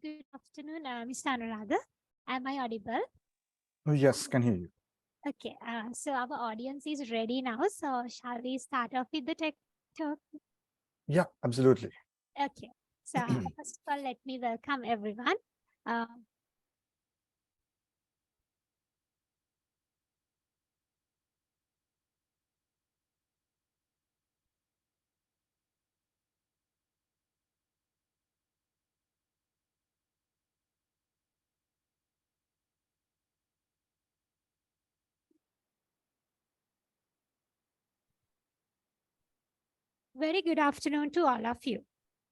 Good afternoon, Mr. Anuradha. Am I audible? Oh, yes, can hear you. Okay, so our audience is ready now. So shall we start off with the tech talk? Yeah, absolutely. Okay, so first of all, let me welcome everyone. Uh, Very good afternoon to all of you.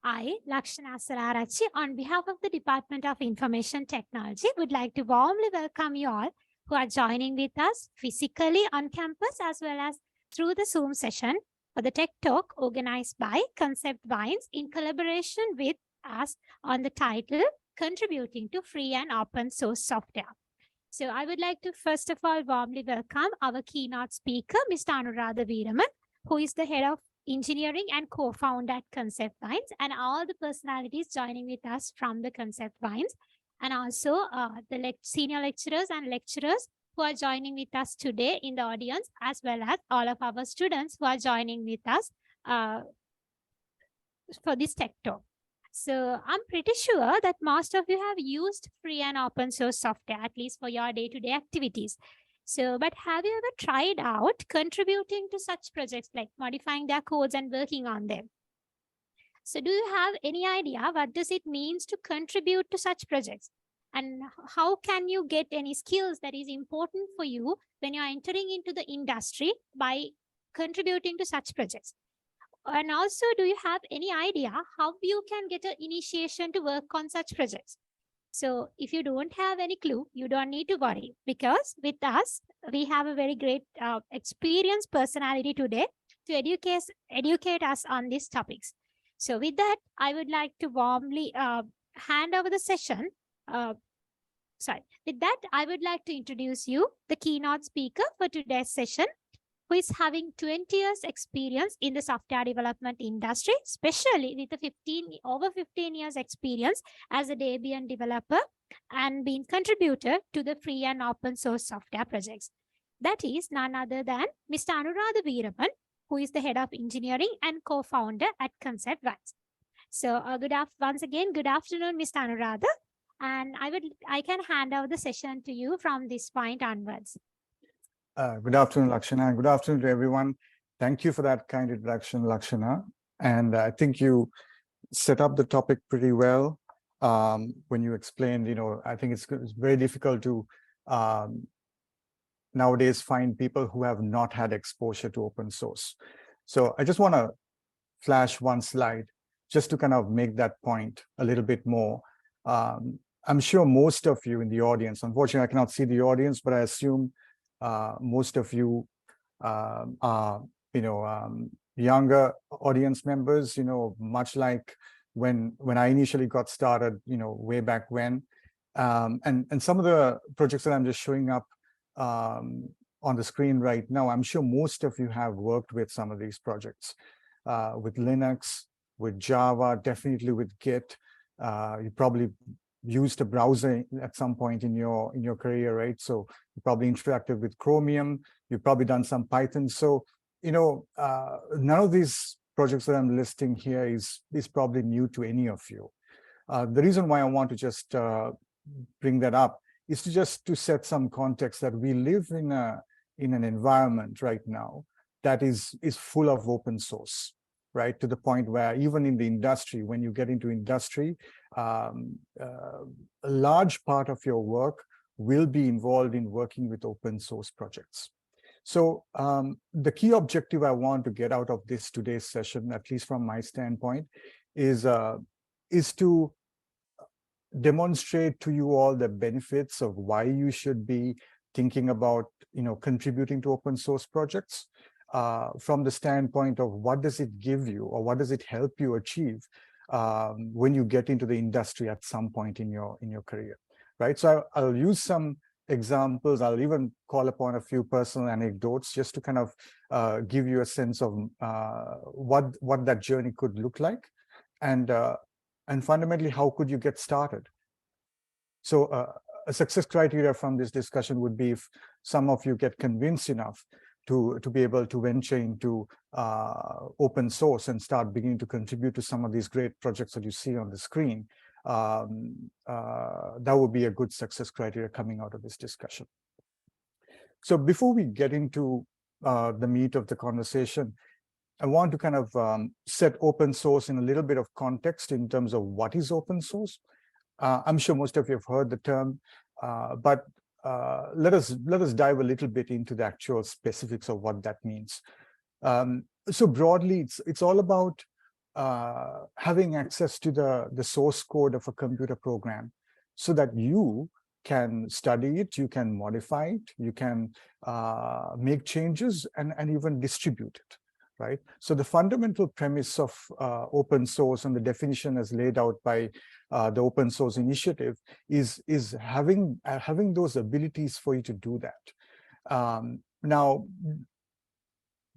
I, Lakshana Sararachi, on behalf of the Department of Information Technology, would like to warmly welcome you all who are joining with us physically on campus as well as through the Zoom session for the Tech Talk organized by Concept Vines in collaboration with us on the title Contributing to Free and Open Source Software. So I would like to first of all warmly welcome our keynote speaker, Mr. Anuradha Weeraman, who is the head of engineering and co-founder at Concept Vines, and all the personalities joining with us from the Concept Vines, and also the senior lecturers and lecturers who are joining with us today in the audience, as well as all of our students who are joining with us uh, for this tech talk. So I'm pretty sure that most of you have used free and open source software, at least for your day-to-day activities. So, but have you ever tried out contributing to such projects like modifying their codes and working on them? So do you have any idea what does it means to contribute to such projects? And how can you get any skills that is important for you when you're entering into the industry by contributing to such projects? And also, do you have any idea how you can get an initiation to work on such projects? So if you don't have any clue, you don't need to worry because with us, we have a very great experienced personality today to educate us on these topics. So with that, I would like to warmly hand over the session. Uh, with that, I would like to introduce you the keynote speaker for today's session, who is having 20 years experience in the software development industry, especially with the over 15 years experience as a Debian developer and being contributor to the free and open source software projects. That is none other than Mr. Anuradha Weeraman, who is the head of engineering and co-founder at Concept Vines. So once again, good afternoon, Mr. Anuradha. And I can hand over the session to you from this point onwards. Good afternoon, Lakshana, and good afternoon to everyone. Thank you for that kind introduction, Lakshana. And I think you set up the topic pretty well when you explained, I think it's very difficult to nowadays find people who have not had exposure to open source. So I just want to flash one slide just to kind of make that point a little bit more. I'm sure most of you in the audience, unfortunately, I cannot see the audience, but I assume most of you are, younger audience members, much like when I initially got started, way back when. And some of the projects that I'm just showing up on the screen right now, I'm sure most of you have worked with some of these projects, with Linux, with Java, definitely with Git. You probably used a browser at some point in your career, right? So you probably interacted with Chromium. You've probably done some Python. So none of these projects that I'm listing here is probably new to any of you. The reason why I want to just bring that up is to set some context that we live in an environment right now that is full of open source, right? To the point where even in the industry, when you get into industry, a large part of your work will be involved in working with open source projects. So the key objective I want to get out of today's session, at least from my standpoint, is to demonstrate to you all the benefits of why you should be thinking about contributing to open source projects from the standpoint of what does it give you or what does it help you achieve when you get into the industry at some point in your career, right? So I'll use some examples. I'll even call upon a few personal anecdotes just to kind of give you a sense of what that journey could look like, and fundamentally, how could you get started So a success criteria from this discussion would be if some of you get convinced enough to be able to venture into open source and start beginning to contribute to some of these great projects that you see on the screen. That would be a good success criteria coming out of this discussion. So before we get into the meat of the conversation, I want to kind of set open source in a little bit of context in terms of what is open source. I'm sure most of you have heard the term, but let us dive a little bit into the actual specifics of what that means. So broadly, it's all about having access to the source code of a computer program so that you can study it, you can modify it, you can make changes and even distribute it, right? So the fundamental premise of open source and the definition as laid out by the open source initiative is having those abilities for you to do that. Now,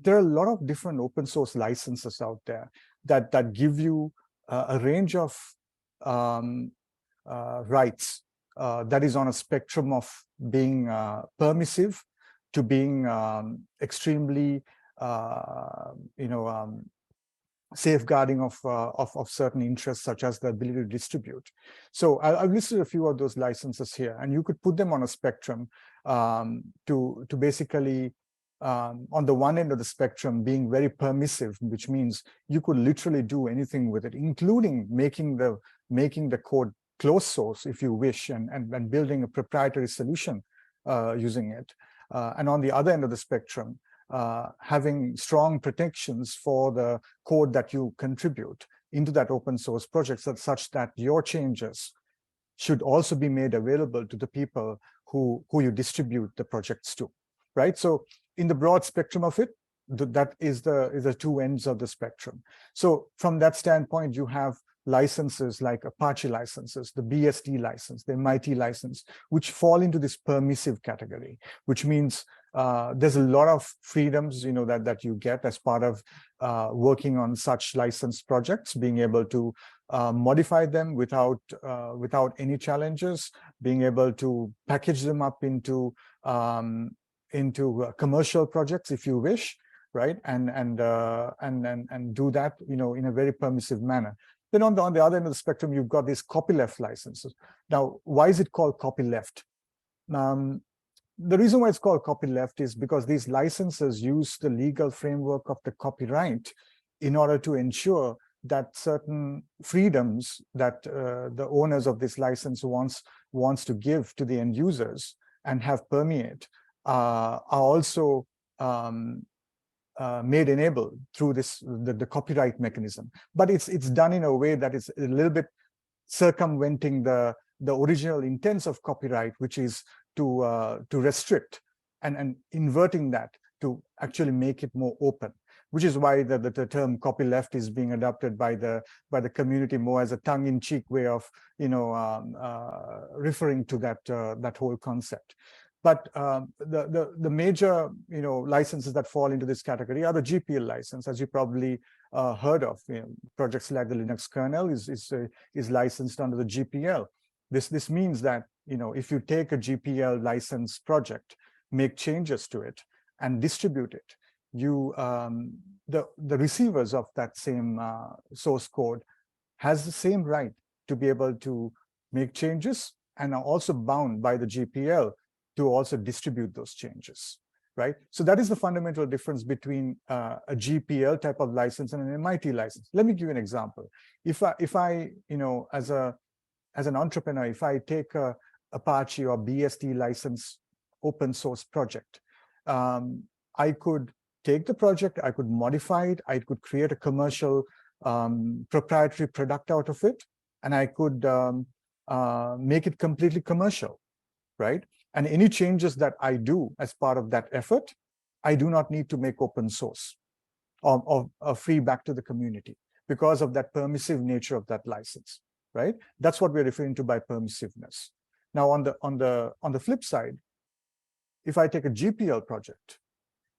there are a lot of different open source licenses out there that give you a range of rights that is on a spectrum of being permissive to being extremely safeguarding of certain interests, such as the ability to distribute. So I've listed a few of those licenses here, and you could put them on a spectrum to basically, on the one end of the spectrum, being very permissive, which means you could literally do anything with it, including making the code closed source if you wish, and building a proprietary solution using it. And on the other end of the spectrum, having strong protections for the code that you contribute into that open source project, such that your changes should also be made available to the people who you distribute the projects to, right? So in the broad spectrum of it, that is the two ends of the spectrum. So from that standpoint, you have licenses like Apache licenses, the BSD license, the MIT license, which fall into this permissive category, which means there's a lot of freedoms, that you get as part of working on such licensed projects, being able to modify them without any challenges, being able to package them up into commercial projects if you wish, right? And do that, in a very permissive manner. Then on the other end of the spectrum, you've got these copyleft licenses. Now, why is it called copyleft? The reason why it's called copyleft is because these licenses use the legal framework of the copyright in order to ensure that certain freedoms that the owners of this license wants to give to the end users and have permeate are also made enabled through the copyright mechanism. But it's done in a way that is a little bit circumventing the original intents of copyright, which is to restrict, and inverting that to actually make it more open, which is why the term copyleft is being adopted by the community more as a tongue-in-cheek way of referring to that whole concept. But the major licenses that fall into this category are the GPL license, as you probably heard of. Projects like the Linux kernel is licensed under the GPL. This means that if you take a GPL license project, make changes to it, and distribute it, the receivers of that same source code has the same right to be able to make changes, and are also bound by the GPL to also distribute those changes, right? So that is the fundamental difference between a GPL type of license and an MIT license. Let me give you an example. If I as an entrepreneur, if I take a Apache or BSD license open source project, I could take the project, I could modify it, I could create a commercial proprietary product out of it, and I could make it completely commercial, right? And any changes that I do as part of that effort, I do not need to make open source or free back to the community because of that permissive nature of that license, right? That's what we're referring to by permissiveness. Now, on the flip side, if I take a GPL project,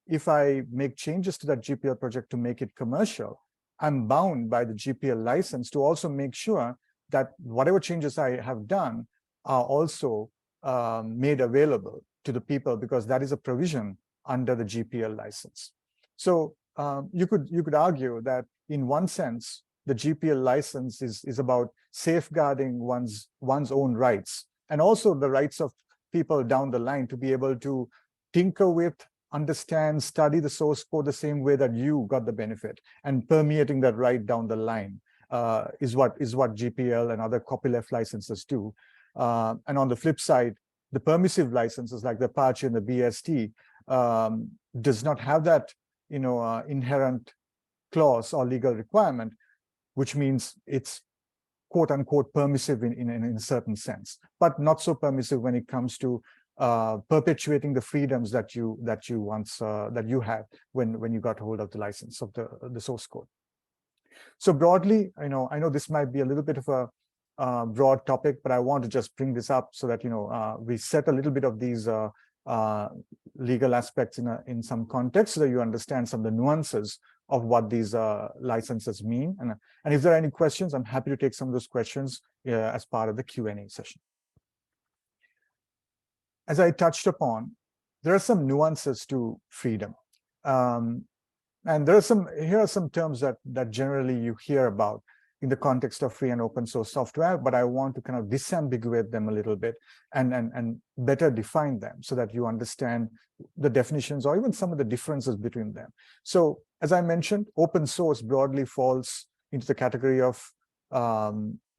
if I make changes to that GPL project to make it commercial, I'm bound by the GPL license to also make sure that whatever changes I have done are also made available to the people, because that is a provision under the GPL license. So you could argue that in one sense, the GPL license is about safeguarding one's own rights, and also the rights of people down the line to be able to tinker with, understand, study the source code the same way that you got the benefit, and permeating that right down the line is what GPL and other copyleft licenses do. And on the flip side, the permissive licenses like the Apache and the BST does not have that inherent clause or legal requirement, which means it's quote unquote permissive in a certain sense, but not so permissive when it comes to perpetuating the freedoms that you had when you got hold of the license of the source code. So broadly, I know this might be a little bit of a broad topic, but I want to just bring this up so that we set a little bit of these legal aspects in some context, so that you understand some of the nuances of what these licenses mean. And if there are any questions, I'm happy to take some of those questions as part of the Q&A session. As I touched upon, there are some nuances to freedom. And here are some terms that generally you hear about in the context of free and open source software, but I want to kind of disambiguate them a little bit and better define them so that you understand the definitions or even some of the differences between them. So as I mentioned, open source broadly falls into the category of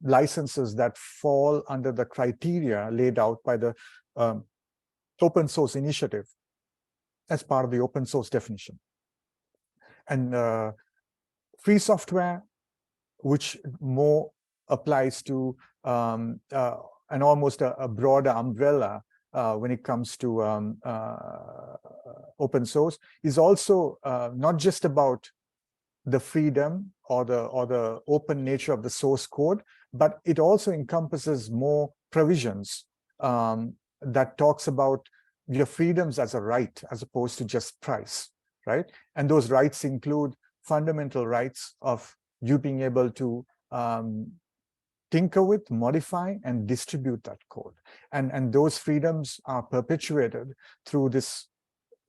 licenses that fall under the criteria laid out by the open source initiative as part of the open source definition. And free software, which more applies to an almost a broader umbrella when it comes to open source, is also not just about the freedom or the open nature of the source code, but it also encompasses more provisions that talks about your freedoms as a right as opposed to just price, right? And those rights include fundamental rights of you being able to tinker with, modify, and distribute that code. And those freedoms are perpetuated through this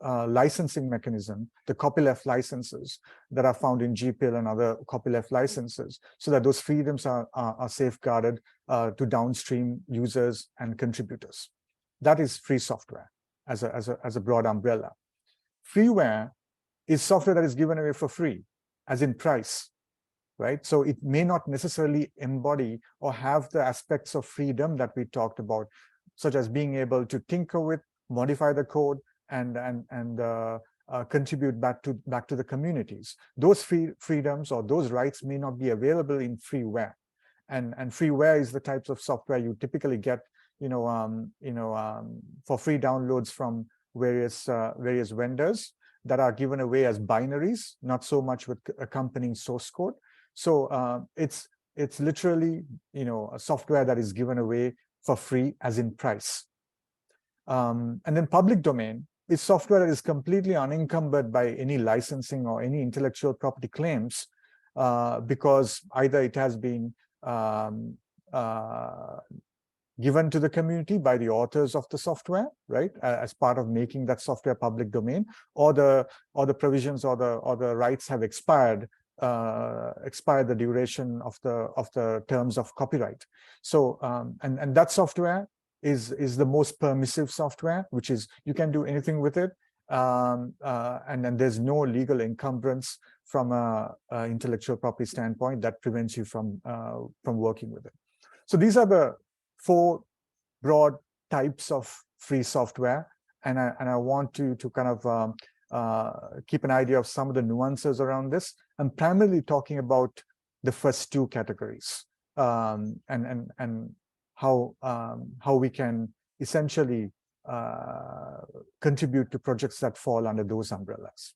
licensing mechanism, the copyleft licenses that are found in GPL and other copyleft licenses, so that those freedoms are safeguarded to downstream users and contributors. That is free software as a broad umbrella. Freeware is software that is given away for free, as in price, right? So it may not necessarily embody or have the aspects of freedom that we talked about, such as being able to tinker with, modify the code, and contribute back to the communities. Those freedoms or those rights may not be available in freeware, and freeware is the types of software you typically get, for free downloads from various vendors that are given away as binaries, not so much with accompanying source code. So it's literally a software that is given away for free, as in price. And then public domain is software that is completely unencumbered by any licensing or any intellectual property claims, because either it has been given to the community by the authors of the software, right, as part of making that software public domain, or the provisions or the rights have expired the duration of the terms of copyright. So and that software is the most permissive software, which is you can do anything with it, and then there's no legal encumbrance from a intellectual property standpoint that prevents you from working with it. So these are the 4 broad types of free software, and I want to kind of keep an idea of some of the nuances around this. I'm primarily talking about the first 2 categories, and how we can essentially contribute to projects that fall under those umbrellas.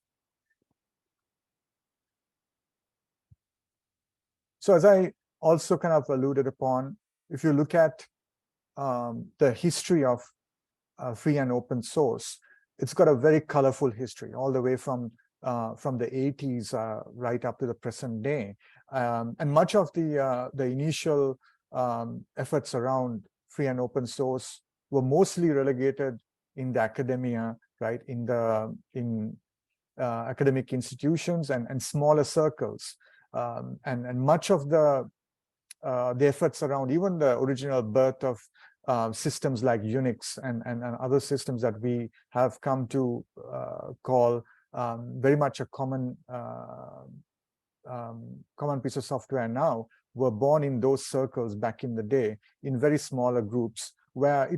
So as I also kind of alluded upon, if you look at the history of free and open source, it's got a very colorful history, all the way from the 80s right up to the present day. And much of the initial efforts around free and open source were mostly relegated in the academia, right? In academic institutions and smaller circles. And much of the efforts around even the original birth of systems like Unix and other systems that we have come to call very much a common piece of software now, were born in those circles back in the day in very smaller groups, where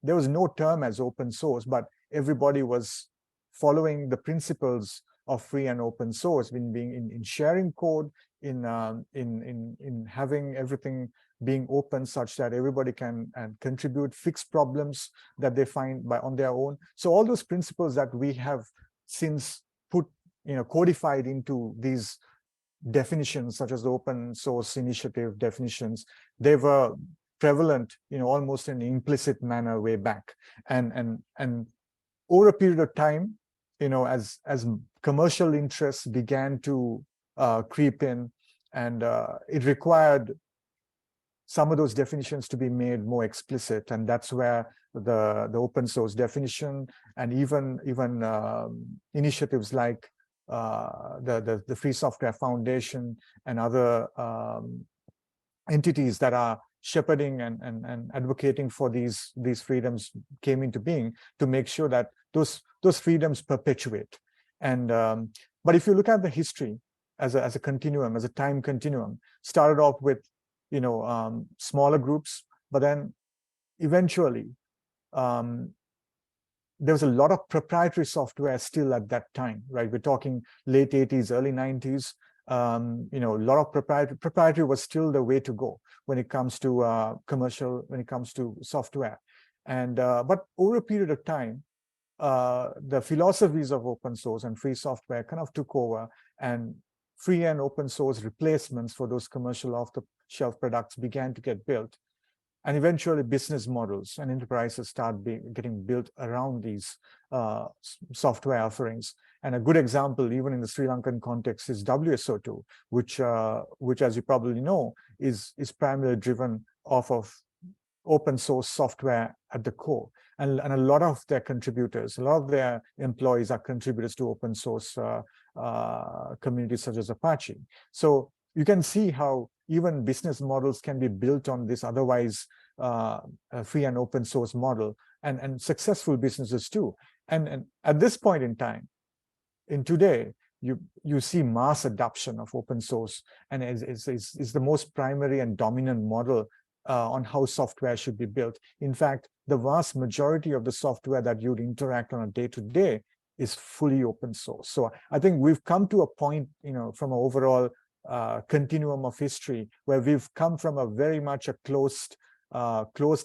there was no term as open source, but everybody was following the principles of free and open source in sharing code, in having everything being open such that everybody can contribute, fix problems that they find on their own. So all those principles that we have since put, codified into these definitions, such as the open source initiative definitions, they were prevalent, almost in an implicit manner way back. And over a period of time, as commercial interests began to creep in, and it required some of those definitions to be made more explicit, and that's where the open source definition and even initiatives like the Free Software Foundation and other entities that are shepherding and advocating for these freedoms came into being, to make sure that those freedoms perpetuate. And but if you look at the history as a continuum, as a time continuum, started off with smaller groups, but then eventually there was a lot of proprietary software still at that time, right? We're talking late 80s, early 90s. A lot of proprietary was still the way to go when it comes to commercial, when it comes to software. And but over a period of time, the philosophies of open source and free software kind of took over, and free and open source replacements for those commercial off-the-shelf products began to get built. And eventually business models and enterprises start getting built around these software offerings. And a good example, even in the Sri Lankan context, is WSO2, which as you probably know, is primarily driven off of open source software at the core. And a lot of their contributors, a lot of their employees are contributors to open source communities such as Apache. So you can see how even business models can be built on this otherwise free and open source model, and successful businesses too. And at this point in time, in today, you see mass adoption of open source, and is the most primary and dominant model on how software should be built. In fact, the vast majority of the software that you'd interact on a day-to-day is fully open source. So I think we've come to a point, from an overall continuum of history, where we've come from a very much a closed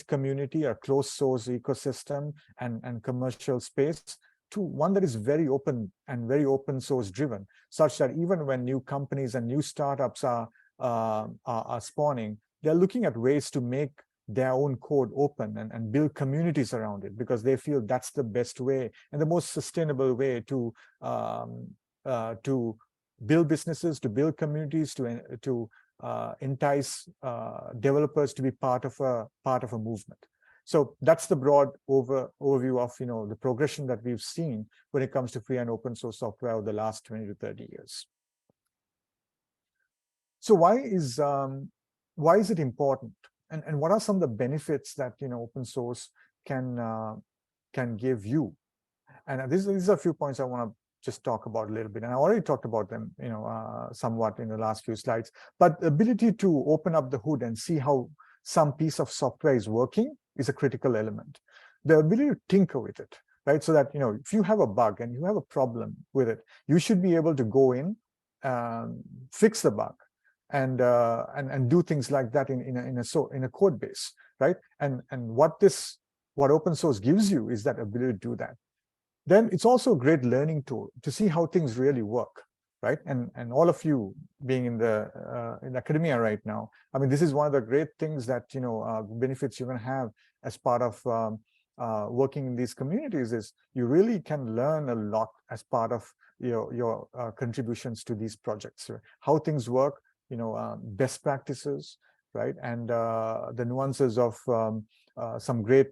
community, a closed source ecosystem and commercial space, to one that is very open and very open source driven, such that even when new companies and new startups are spawning, they're looking at ways to make their own code open and build communities around it, because they feel that's the best way and the most sustainable way to build businesses, to build communities, to entice developers to be part of a movement. So that's the broad overview of the progression that we've seen when it comes to free and open source software over the last 20 to 30 years. So why is it important, and what are some of the benefits that open source can give you? And these are a few points I want to just talk about a little bit, and I already talked about them somewhat in the last few slides. But the ability to open up the hood and see how some piece of software is working is a critical element. The ability to tinker with it, right? So that if you have a bug and you have a problem with it, you should be able to go in, fix the bug, and do things like that in a code base, right? And what open source gives you is that ability to do that. Then it's also a great learning tool to see how things really work, right? And all of you being in academia right now, I mean, this is one of the great things that benefits you're going to have as part of working in these communities, is you really can learn a lot as part of your contributions to these projects, right? How things work, best practices, right? And the nuances of some great,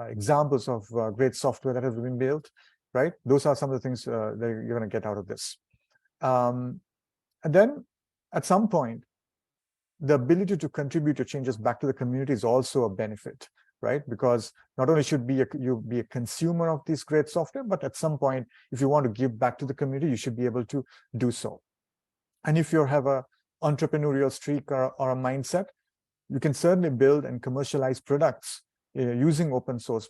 examples of great software that has been built, right? Those are some of the things that you're going to get out of this. And then at some point, the ability to contribute to changes back to the community is also a benefit, right? Because not only should you be a consumer of this great software, but at some point, if you want to give back to the community, you should be able to do so. And if you have a entrepreneurial streak or a mindset, you can certainly build and commercialize products using open source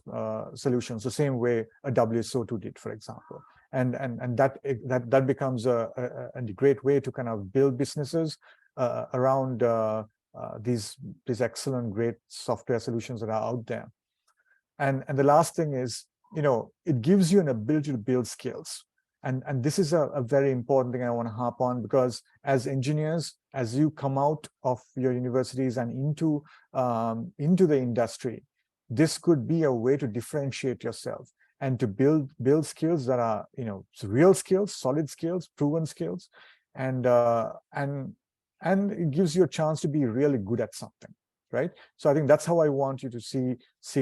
solutions, the same way a WSO2 did, for example. And that becomes a great way to kind of build businesses around these excellent, great software solutions that are out there. And the last thing is, it gives you an ability to build skills. And this is a very important thing I want to harp on, because as engineers, as you come out of your universities and into the industry, this could be a way to differentiate yourself and to build skills that are, real skills, solid skills, proven skills, and it gives you a chance to be really good at something, right? So I think that's how I want you to see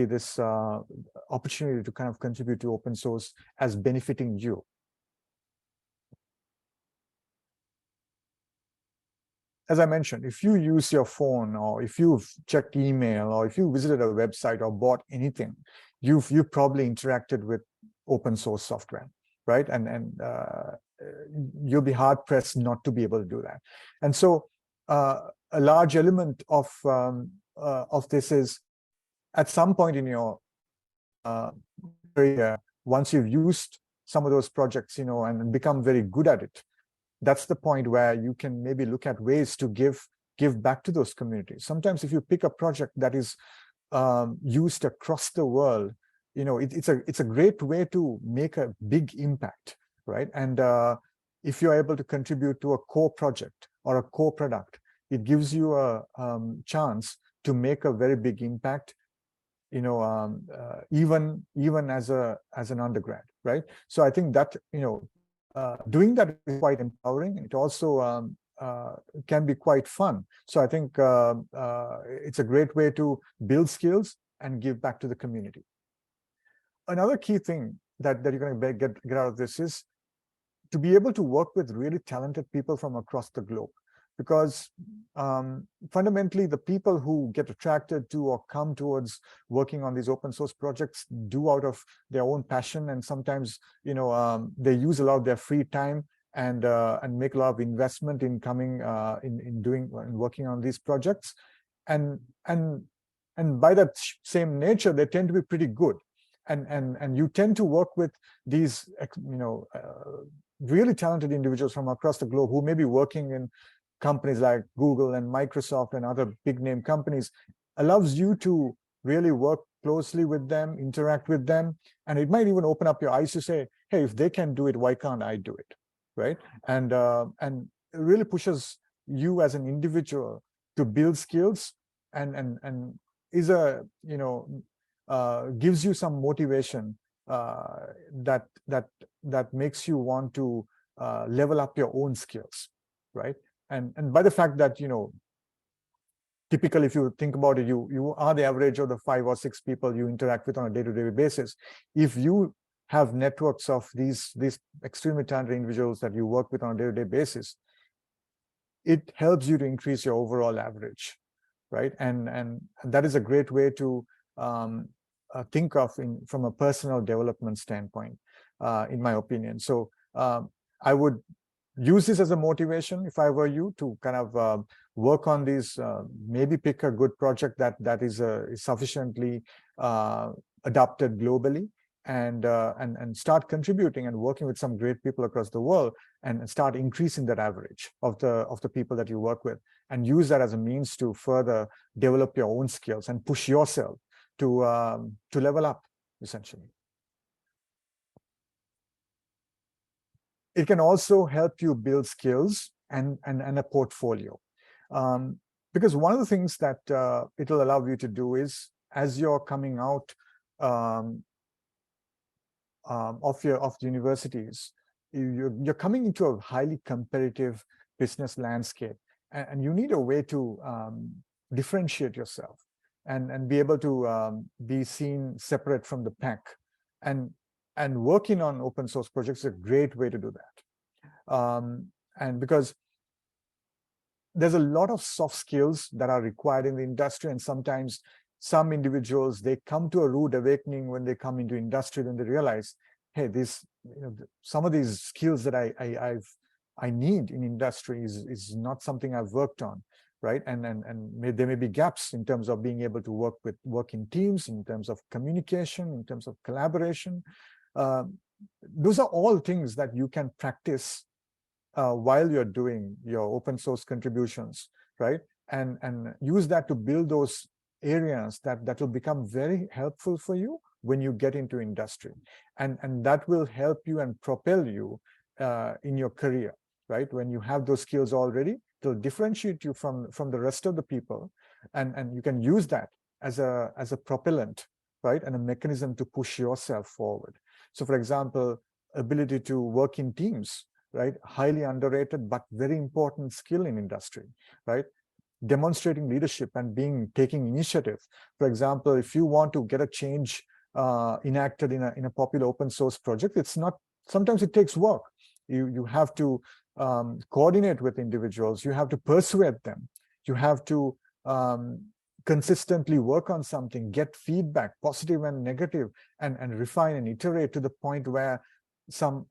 this opportunity to kind of contribute to open source as benefiting you. As I mentioned, if you use your phone, or if you've checked email, or if you visited a website or bought anything, you've probably interacted with open source software, right? And you'll be hard pressed not to be able to do that. And so a large element of this is, at some point in your career, once you've used some of those projects, and become very good at it, that's the point where you can maybe look at ways to give back to those communities. Sometimes if you pick a project that is used across the world, it's a great way to make a big impact, right? And if you're able to contribute to a core project or a core product, it gives you a chance to make a very big impact, even as an undergrad, right? So I think that, doing that is quite empowering. It also can be quite fun. So I think it's a great way to build skills and give back to the community. Another key thing that you're going to get out of this is to be able to work with really talented people from across the globe. Because fundamentally, the people who get attracted to or come towards working on these open source projects do out of their own passion, and sometimes they use a lot of their free time and make a lot of investment in coming in working on these projects, and by that same nature, they tend to be pretty good, and you tend to work with these really talented individuals from across the globe who may be working in companies like Google and Microsoft and other big name companies, allows you to really work closely with them, interact with them, and it might even open up your eyes to say, hey, if they can do it, why can't I do it, right? And it really pushes you as an individual to build skills, and is a gives you some motivation that makes you want to level up your own skills, right? And by the fact that, typically, if you think about it, you are the average of the 5 or 6 people you interact with on a day-to-day basis. If you have networks of these extremely talented individuals that you work with on a day-to-day basis, it helps you to increase your overall average, right? And that is a great way to think of from a personal development standpoint, in my opinion. So I would use this as a motivation, if I were you, to kind of work on these, maybe pick a good project that is sufficiently adopted globally, and start contributing and working with some great people across the world, and start increasing that average of the people that you work with, and use that as a means to further develop your own skills and push yourself to level up, essentially. It can also help you build skills and a portfolio. Because one of the things that it'll allow you to do is, as you're coming out of the universities, you're coming into a highly competitive business landscape, and you need a way to differentiate yourself and be able to be seen separate from the pack. And working on open source projects is a great way to do that. And because there's a lot of soft skills that are required in the industry, and sometimes some individuals, they come to a rude awakening when they come into industry, then they realize, hey, this, some of these skills that I need in industry is not something I've worked on, right? And there may be gaps in terms of being able to work in teams, in terms of communication, in terms of collaboration. Those are all things that you can practice while you're doing your open source contributions, right? And use that to build those areas that will become very helpful for you when you get into industry. And that will help you and propel you in your career, right? When you have those skills already, it'll differentiate you from the rest of the people. And you can use that as a propellant, right? And a mechanism to push yourself forward. So for example, ability to work in teams, right? Highly underrated, but very important skill in industry, right? Demonstrating leadership and taking initiative. For example, if you want to get a change enacted in a popular open source project, it's not, sometimes it takes work. You have to coordinate with individuals, you have to persuade them, you have to consistently work on something, get feedback, positive and negative, and refine and iterate to the point where some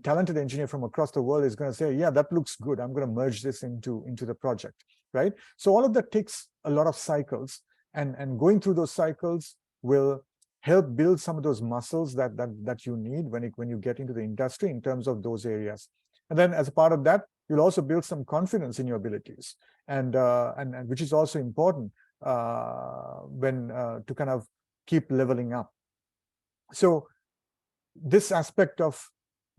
talented engineer from across the world is going to say, yeah, that looks good, I'm going to merge this into the project, right? So all of that takes a lot of cycles, and going through those cycles will help build some of those muscles that you need when you get into the industry in terms of those areas. And then as a part of that, you'll also build some confidence in your abilities, and which is also important when to kind of keep leveling up. So this aspect of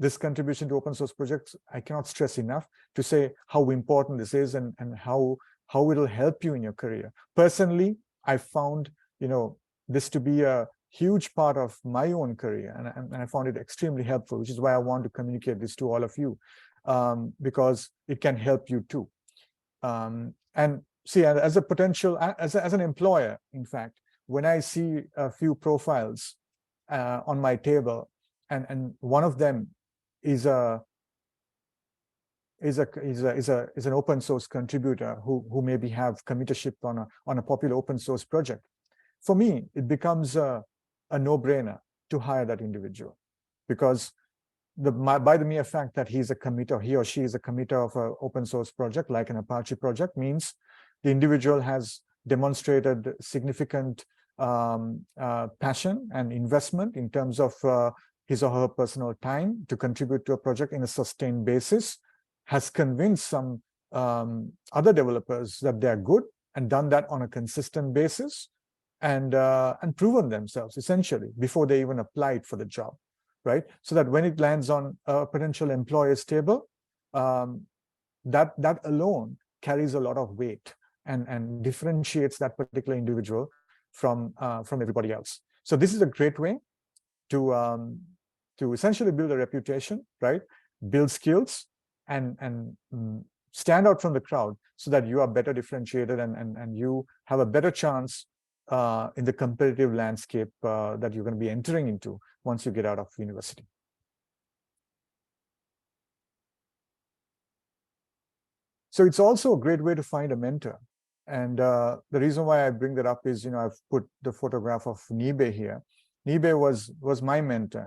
this contribution to open source projects, I cannot stress enough to say how important this is and how it'll help you in your career. Personally, I found this to be a huge part of my own career, and I found it extremely helpful, which is why I want to communicate this to all of you, because it can help you too. And see, as a potential, as an employer, in fact, when I see a few profiles on my table, and one of them is an open source contributor who maybe have committership on a popular open source project, for me it becomes a no-brainer to hire that individual, because by the mere fact that he's a committer, he or she is a committer of an open source project like an Apache project, means the individual has demonstrated significant passion and investment in terms of his or her personal time to contribute to a project in a sustained basis, has convinced some other developers that they're good, and done that on a consistent basis, and proven themselves essentially before they even applied for the job, right? So that when it lands on a potential employer's table, that alone carries a lot of weight and differentiates that particular individual from everybody else. So this is a great way to essentially build a reputation, right? Build skills and stand out from the crowd, so that you are better differentiated and you have a better chance in the competitive landscape that you're going to be entering into once you get out of university. So it's also a great way to find a mentor. And the reason why I bring that up is, I've put the photograph of Nibe here. Nibe was my mentor,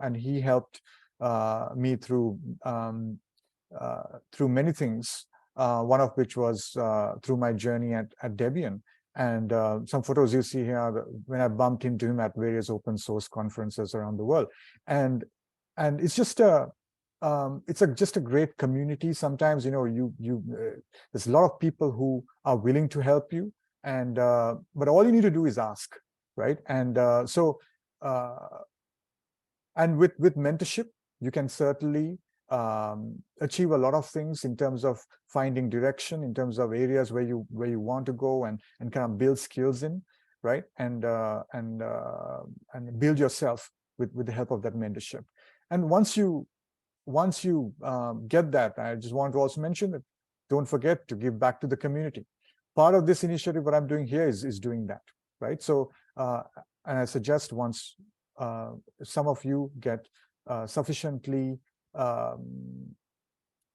and he helped me through many things. One of which was through my journey at Debian. And some photos you see here when I bumped into him at various open source conferences around the world. And it's just just a great community. Sometimes, there's a lot of people who are willing to help you, and but all you need to do is ask, right? And and with mentorship, you can certainly achieve a lot of things in terms of finding direction, in terms of areas where you want to go, and kind of build skills in, right? And build yourself with the help of that mentorship. And once you get that, I just want to also mention that don't forget to give back to the community, part of this initiative, what I'm doing here is doing that, right? So, and I suggest once some of you get sufficiently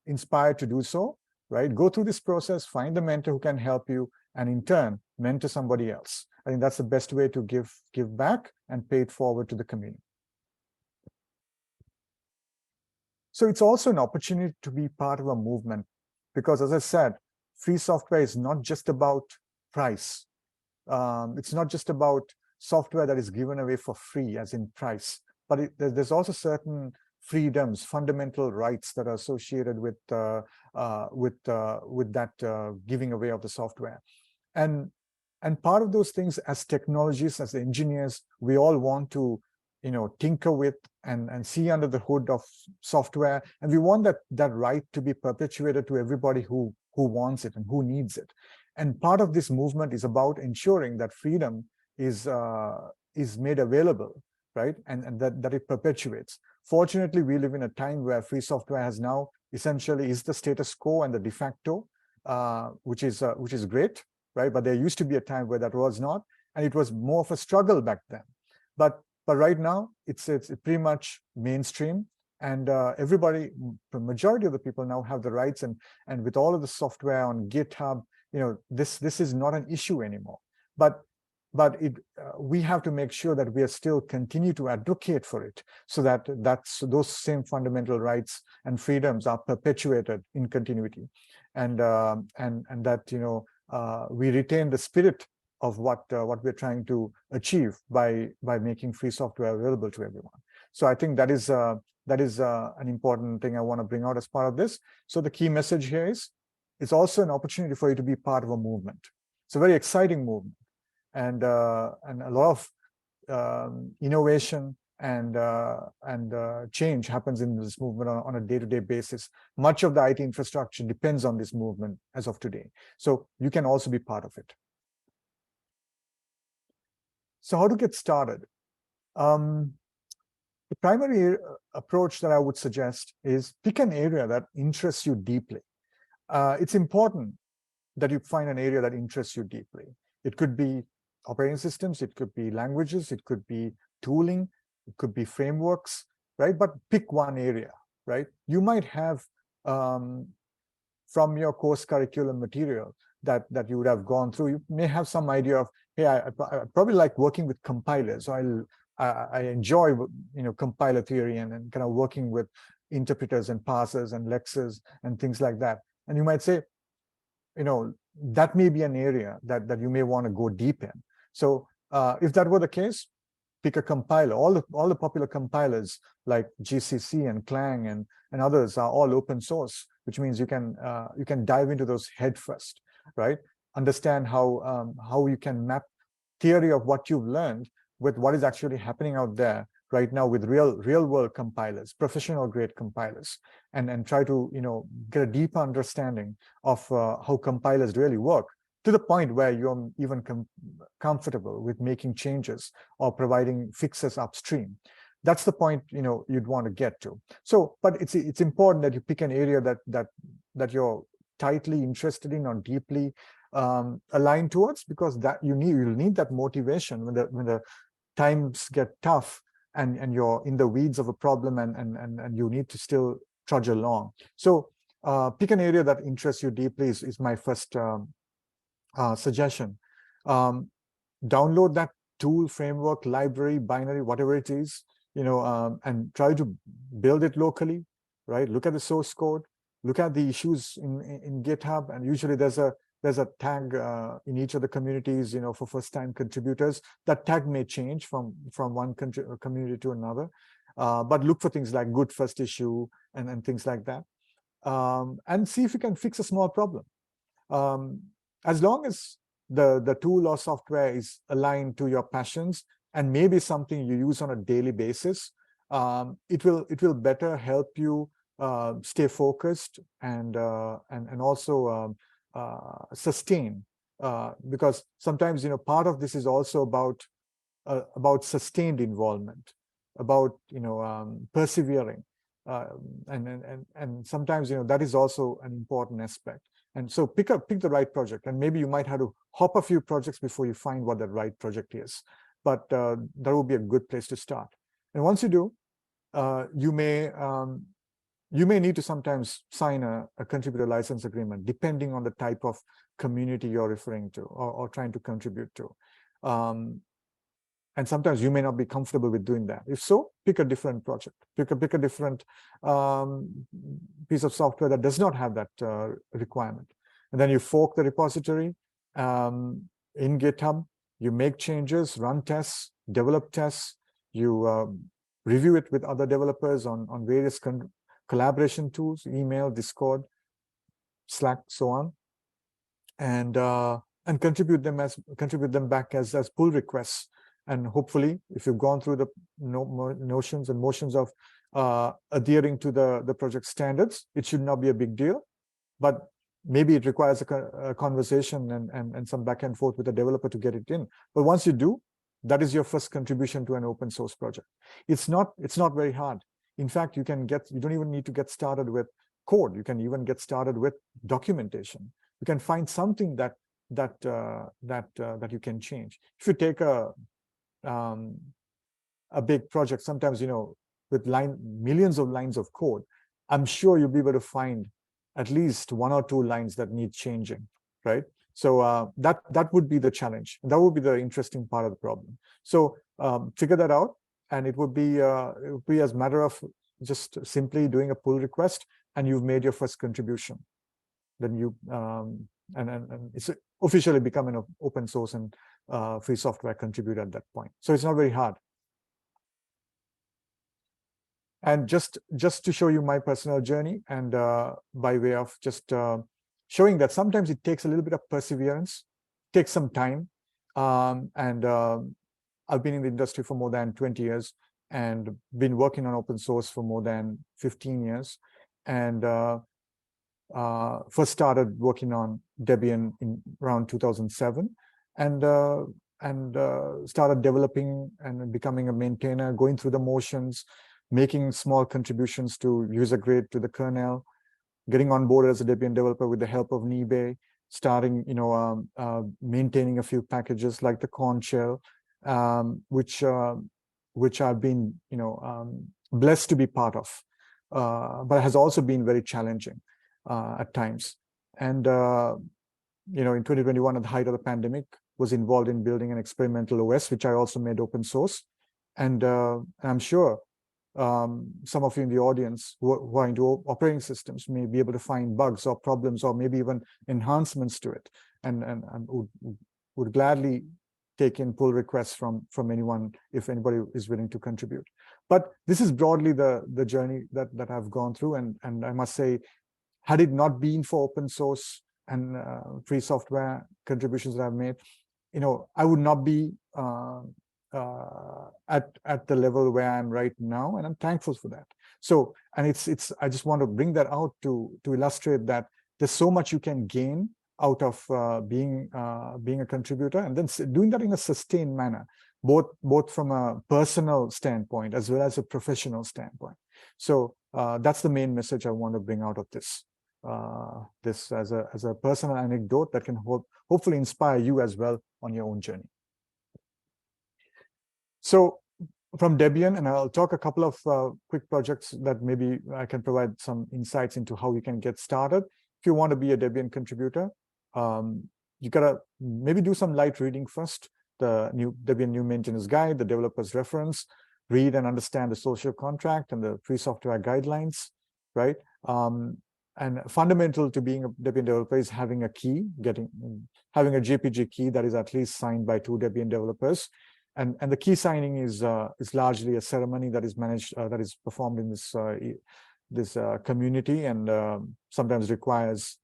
inspired to do so, right? Go through this process, find the mentor who can help you, and in turn, mentor somebody else. I think that's the best way to give back and pay it forward to the community. So it's also an opportunity to be part of a movement, because as I said, free software is not just about price. It's not just about software that is given away for free, as in price, but there's also certain freedoms, fundamental rights that are associated with that giving away of the software. And part of those things, as technologists, as engineers, we all want to, tinker with and see under the hood of software, and we want that right to be perpetuated to everybody who wants it and who needs it. And part of this movement is about ensuring that freedom is made available, right? And that it perpetuates. Fortunately, we live in a time where free software has now essentially is the status quo and the de facto, which is great, right? But there used to be a time where that was not, and it was more of a struggle back then. But right now, it's pretty much mainstream, and everybody, the majority of the people now have the rights, and with all of the software on GitHub, this is not an issue anymore. But we have to make sure that we are still continue to advocate for it, so that those same fundamental rights and freedoms are perpetuated in continuity, and that we retain the spirit of what we're trying to achieve by making free software available to everyone. So I think that is an important thing I want to bring out as part of this. So the key message here is, it's also an opportunity for you to be part of a movement. It's a very exciting movement, and a lot of innovation and change happens in this movement on a day-to-day basis. Much of the IT infrastructure depends on this movement as of today. So you can also be part of it. So how to get started? The primary approach that I would suggest is pick an area that interests you deeply. It's important that you find an area that interests you deeply. It could be operating systems, it could be languages, it could be tooling, it could be frameworks, right? But pick one area, right? You might have from your course curriculum material that you would have gone through, you may have some idea of, hey, I probably like working with compilers. So I enjoy compiler theory and kind of working with interpreters and parsers and lexers and things like that. And you might say, that may be an area that you may want to go deep in. So if that were the case, pick a compiler. All the popular compilers like GCC and Clang and others are all open source, which means you can dive into those head first, right? Understand how you can map theory of what you've learned with what is actually happening out there right now with real world compilers, professional grade compilers, and try to get a deeper understanding of how compilers really work, to the point where you're even comfortable with making changes or providing fixes upstream. That's the point you'd want to get to. So, but it's important that you pick an area that you're tightly interested in or deeply aligned towards, because that you'll need that motivation when the times get tough and you're in the weeds of a problem and you need to still trudge along. So pick an area that interests you deeply is my first suggestion. Download that tool, framework, library, binary, whatever it is, and try to build it locally, right? Look at the source code, look at the issues in GitHub, and usually there's a tag in each of the communities, for first-time contributors. That tag may change from one community to another, but look for things like good first issue and things like that, and see if you can fix a small problem. As long as the tool or software is aligned to your passions and maybe something you use on a daily basis, it will better help you stay focused and also sustain, because sometimes part of this is also about sustained involvement, about persevering, and sometimes that is also an important aspect. And so pick the right project, and maybe you might have to hop a few projects before you find what the right project is. But that would be a good place to start. And once you do, you may need to sometimes sign a contributor license agreement, depending on the type of community you're referring to or trying to contribute to. And sometimes you may not be comfortable with doing that. If so, pick a different project. Pick a different piece of software that does not have that requirement. And then you fork the repository in GitHub. You make changes, run tests, develop tests. You review it with other developers on various collaboration tools, email, Discord, Slack, so on, and contribute them back as pull requests. And hopefully, if you've gone through the notions and motions of adhering to the project standards, it should not be a big deal. But maybe it requires a conversation and some back and forth with the developer to get it in. But once you do, that is your first contribution to an open source project. It's not very hard. In fact, you don't even need to get started with code. You can even get started with documentation. You can find something that you can change. If you take a big project, sometimes, with millions of lines of code, I'm sure you'll be able to find at least 1 or 2 lines that need changing, right? So that would be the challenge. That would be the interesting part of the problem. So figure that out, and it would be as a matter of just simply doing a pull request, and you've made your first contribution. Then you and it's officially become an open source and free software contributor at that point. So it's not very hard. And just to show you my personal journey, and by way of just showing that sometimes it takes a little bit of perseverance, takes some time. And I've been in the industry for more than 20 years and been working on open source for more than 15 years. And first started working on Debian in around 2007, and started developing and becoming a maintainer, going through the motions, making small contributions to user grade to the kernel, getting on board as a Debian developer with the help of Nibe, starting maintaining a few packages like the Corn shell, which I've been blessed to be part of, but has also been very challenging at times. And in 2021, at the height of the pandemic, was involved in building an experimental OS, which I also made open source. And I'm sure some of you in the audience who are into operating systems may be able to find bugs or problems or maybe even enhancements to it, and would gladly take in pull requests from anyone if anybody is willing to contribute. But this is broadly the journey that I've gone through, and I must say, had it not been for open source and free software contributions that I've made, I would not be at the level where I am right now, and I'm thankful for that. So, and it's I just want to bring that out to illustrate that there's so much you can gain out of being a contributor, and then doing that in a sustained manner, both from a personal standpoint as well as a professional standpoint. So that's the main message I want to bring out of this. This as a personal anecdote that can hopefully inspire you as well on your own journey. So from Debian, and I'll talk a couple of quick projects that maybe I can provide some insights into how you can get started. If you want to be a Debian contributor, you gotta maybe do some light reading first, the Debian New Maintenance Guide, the developer's reference, read and understand the social contract and the free software guidelines, right? And fundamental to being a Debian developer is having a key, having a JPG key that is at least signed by 2 Debian developers. And the key signing is largely a ceremony that is managed, that is performed in this community, and sometimes requires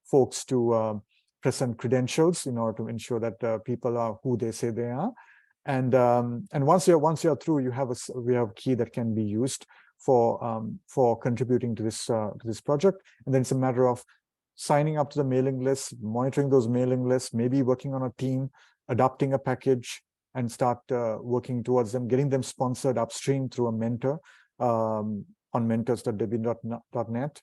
folks to present credentials in order to ensure that people are who they say they are. And once you're through, we have a key that can be used for contributing to this project. And then it's a matter of signing up to the mailing list, monitoring those mailing lists, maybe working on a team, adopting a package, and start working towards them, getting them sponsored upstream through a mentor on mentors.debian.net.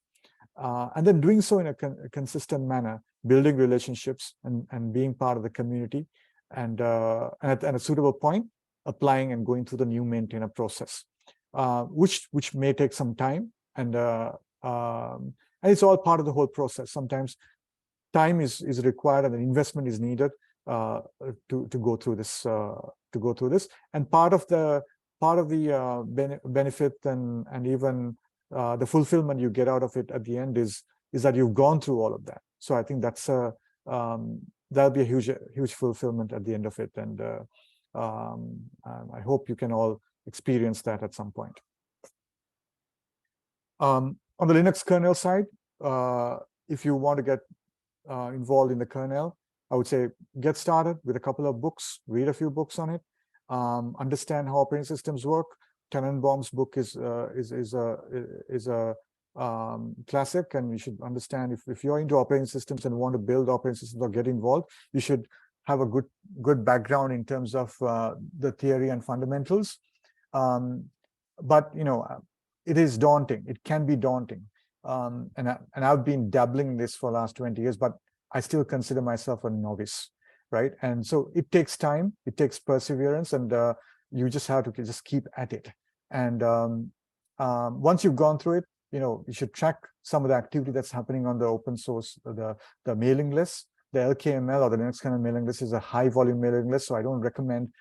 And then doing so in a consistent manner, building relationships and being part of the community, and at a suitable point, applying and going through the new maintainer process, which may take some time, and it's all part of the whole process. Sometimes time is required and the investment is needed to go through this. And part of the benefit and even the fulfillment you get out of it at the end is that you've gone through all of that. So I think that's that'll be a huge fulfillment at the end of it, and I hope you can all experience that at some point. On the Linux kernel side, if you want to get involved in the kernel, I would say get started with a couple of books, read a few books on it, understand how operating systems work. Tannenbaum's book is a classic, and you should understand if you're into operating systems and want to build operating systems or get involved, you should have a good background in terms of the theory and fundamentals. But it is daunting. It can be daunting. And I've been dabbling in this for the last 20 years, but I still consider myself a novice, right? And so it takes time, it takes perseverance, and you just have to just keep at it. And once you've gone through it, you should track some of the activity that's happening on the open source, the mailing list. The LKML, or the Linux kernel mailing list, is a high volume mailing list, so I don't recommend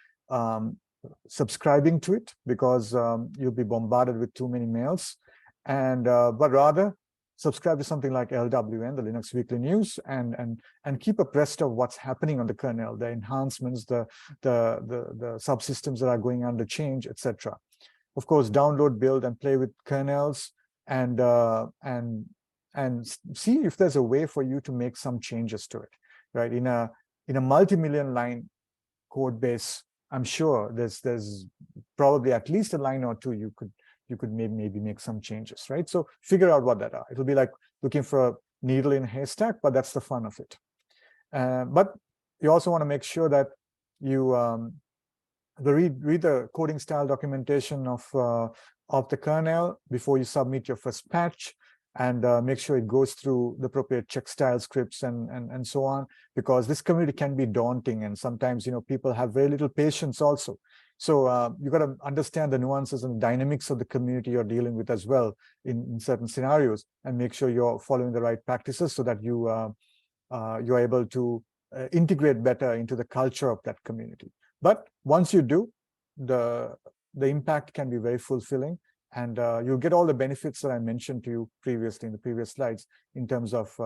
subscribing to it, because you'll be bombarded with too many mails. And but rather subscribe to something like LWN, the Linux Weekly News, and keep abreast of what's happening on the kernel, the enhancements, the subsystems that are going under change, etc. Of course, download, build, and play with kernels, and see if there's a way for you to make some changes to it, right? In a multi-million line code base, I'm sure there's probably at least a line or two you could maybe make some changes, right? So figure out what that are. It'll be like looking for a needle in a haystack, but that's the fun of it. But you also want to make sure that you read the coding style documentation of the kernel before you submit your first patch, and make sure it goes through the appropriate check style scripts and so on, because this community can be daunting, and sometimes people have very little patience also. So you got to understand the nuances and dynamics of the community you're dealing with as well in certain scenarios, and make sure you're following the right practices so that you're able to integrate better into the culture of that community. But once you do, the impact can be very fulfilling, and you'll get all the benefits that I mentioned to you previously in the previous slides, in terms of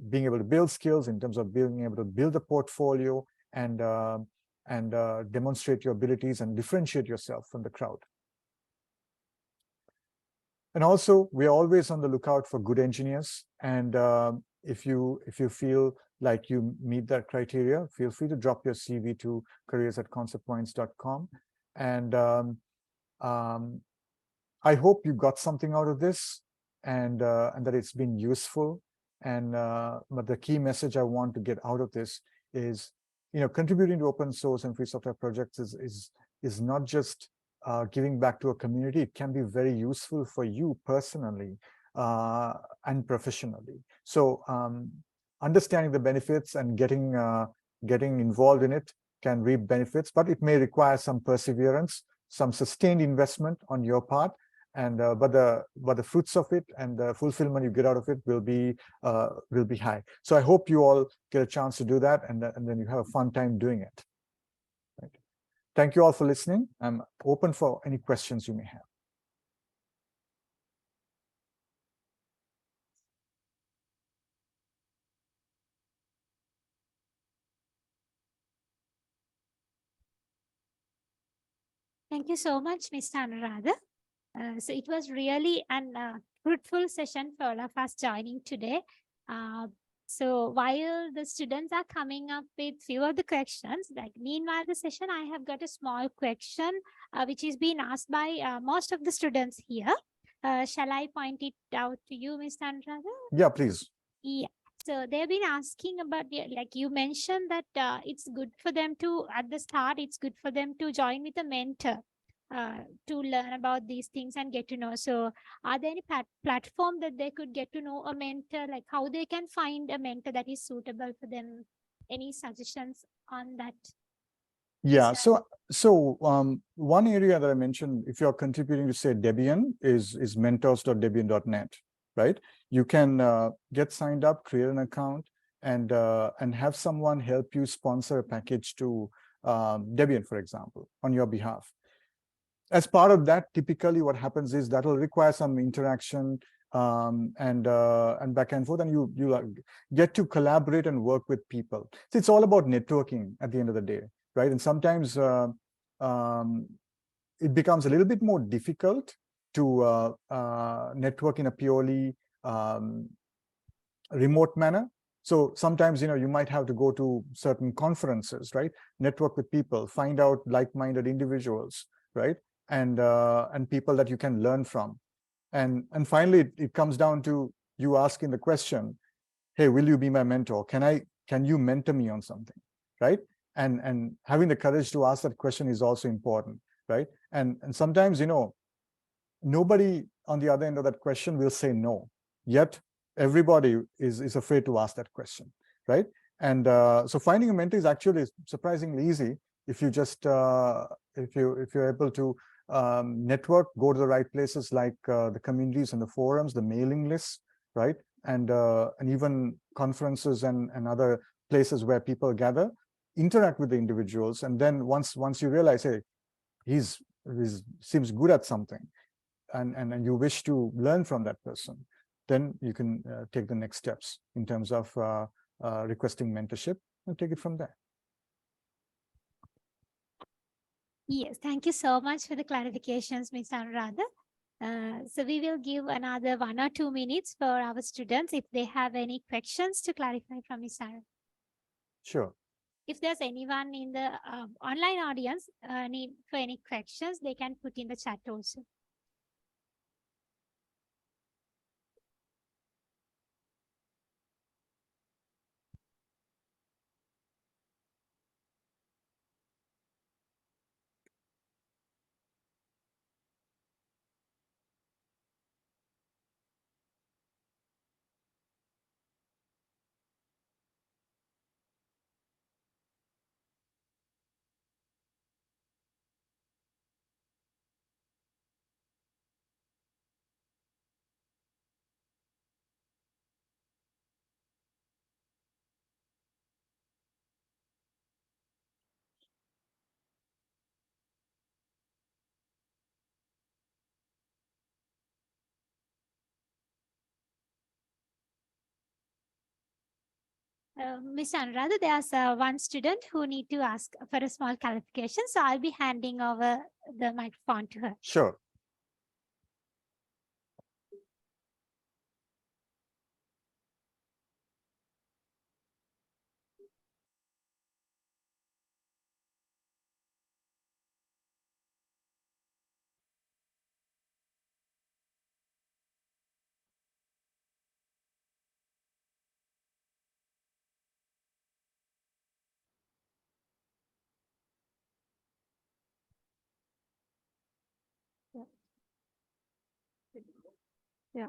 being able to build skills, in terms of being able to build a portfolio, and demonstrate your abilities and differentiate yourself from the crowd. And also, we're always on the lookout for good engineers. And if you feel like you meet that criteria, feel free to drop your CV to careers@conceptpoints.com. And I hope you got something out of this, and that it's been useful. And but the key message I want to get out of this is, contributing to open source and free software projects is not just giving back to a community. It can be very useful for you personally and professionally. So understanding the benefits and getting involved in it can reap benefits, but it may require some perseverance, some sustained investment on your part. And but the fruits of it and the fulfillment you get out of it will be high. So I hope you all get a chance to do that, and then you have a fun time doing it. Right. Thank you all for listening. I'm open for any questions you may have. Thank you so much, Mr. Anuradha. So it was really an fruitful session for all of us joining today. So while the students are coming up with few of the questions, like meanwhile the session, I have got a small question which is being asked by most of the students here. Shall I point it out to you, Mr. Anuradha? Yeah, please. Yeah. So they've been asking about, like you mentioned that it's good for them to, at the start, it's good for them to join with a mentor. to learn about these things and get to know. So, are there any platform that they could get to know a mentor, like how they can find a mentor that is suitable for them? Any suggestions on that? Yeah, Sir? one area that I mentioned, if you're contributing to say Debian, is mentors.debian.net, right? You can get signed up, create an account, and have someone help you sponsor a package to Debian, for example, on your behalf. As part of that, typically what happens is that will require some interaction and back and forth, and you get to collaborate and work with people. So it's all about networking at the end of the day, right? And sometimes it becomes a little bit more difficult to network in a purely remote manner. So sometimes, you might have to go to certain conferences, right? Network with people, find out like-minded individuals, right? And people that you can learn from. And finally, it comes down to you asking the question, hey, will you be my mentor? Can you mentor me on something, right? And having the courage to ask that question is also important, right? And sometimes, nobody on the other end of that question will say no. Yet everybody is afraid to ask that question, right? And so finding a mentor is actually surprisingly easy if you just if you're able to network, go to the right places like the communities and the forums, the mailing lists, right? And even conferences and other places where people gather, interact with the individuals, and then once you realize, hey, he's seems good at something, and you wish to learn from that person, then you can take the next steps in terms of requesting mentorship and take it from there. Yes, thank you so much for the clarifications, Ms. Anuradha. So we will give another 1 or 2 minutes for our students if they have any questions to clarify from Ms. Anuradha. Sure. If there's anyone in the online audience need for any questions, they can put in the chat also. Ms. Anuradha, there's one student who need to ask for a small clarification. So I'll be handing over the microphone to her. Sure. Yeah.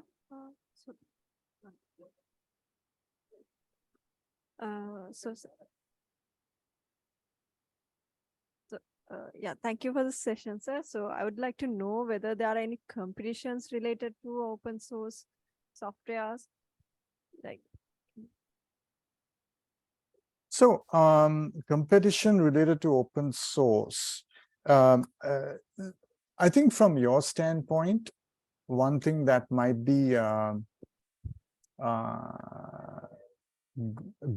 So, so, yeah, thank you for the session, sir. So I would like to know whether there are any competitions related to open source softwares, like. So competition related to open source. I think from your standpoint, one thing that might be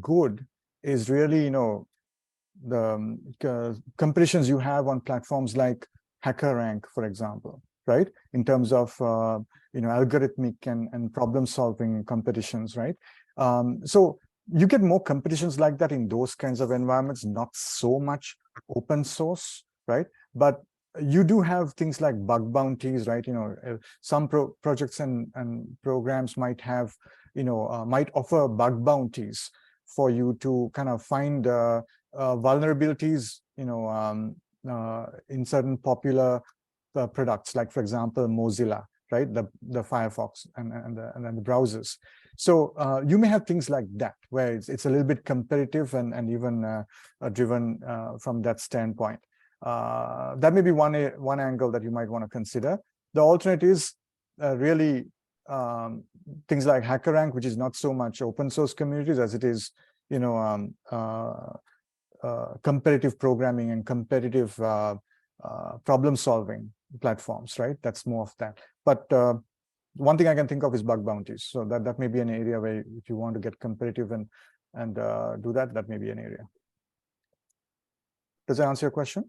good is really, the competitions you have on platforms like HackerRank, for example, right? In terms of algorithmic and problem solving competitions, right? So you get more competitions like that in those kinds of environments, not so much open source, right? But you do have things like bug bounties, right? Some projects and programs might have, might offer bug bounties for you to kind of find vulnerabilities, in certain popular products, like, for example, Mozilla, right? The Firefox and then the browsers. So you may have things like that, where it's a little bit competitive and even driven from that standpoint. That may be one angle that you might want to consider. The alternate is really things like HackerRank, which is not so much open source communities as it is, competitive programming and competitive problem solving platforms, right? That's more of that. But one thing I can think of is bug bounties. So that may be an area where if you want to get competitive and do that, that may be an area. Does that answer your question?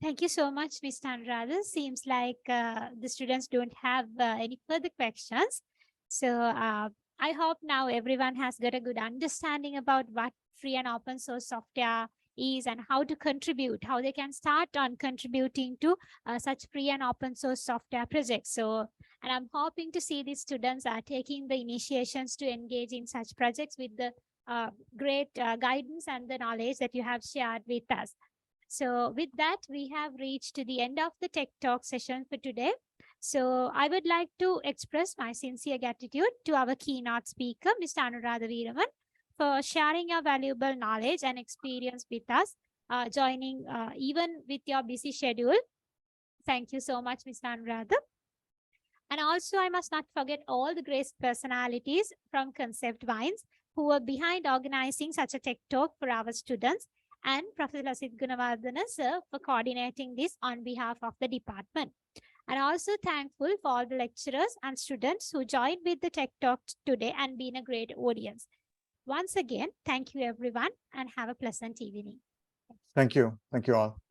Thank you so much, Mr. Anuradha. Seems like the students don't have any further questions. So I hope now everyone has got a good understanding about what free and open source software is and how to contribute, how they can start on contributing to such free and open source software projects. So, and I'm hoping to see these students are taking the initiations to engage in such projects with the great guidance and the knowledge that you have shared with us. So with that, we have reached to the end of the Tech Talk session for today. So I would like to express my sincere gratitude to our keynote speaker, Mr. Anuradha Weeraman, for sharing your valuable knowledge and experience with us, joining even with your busy schedule. Thank you so much, Mr. Anuradha. And also, I must not forget all the great personalities from Concept Vines who were behind organizing such a Tech Talk for our students, and Professor Lasit Gunawardana sir for coordinating this on behalf of the department. And also thankful for all the lecturers and students who joined with the Tech Talk today and been a great audience. Once again, thank you everyone and have a pleasant evening. Thank you. Thank you all.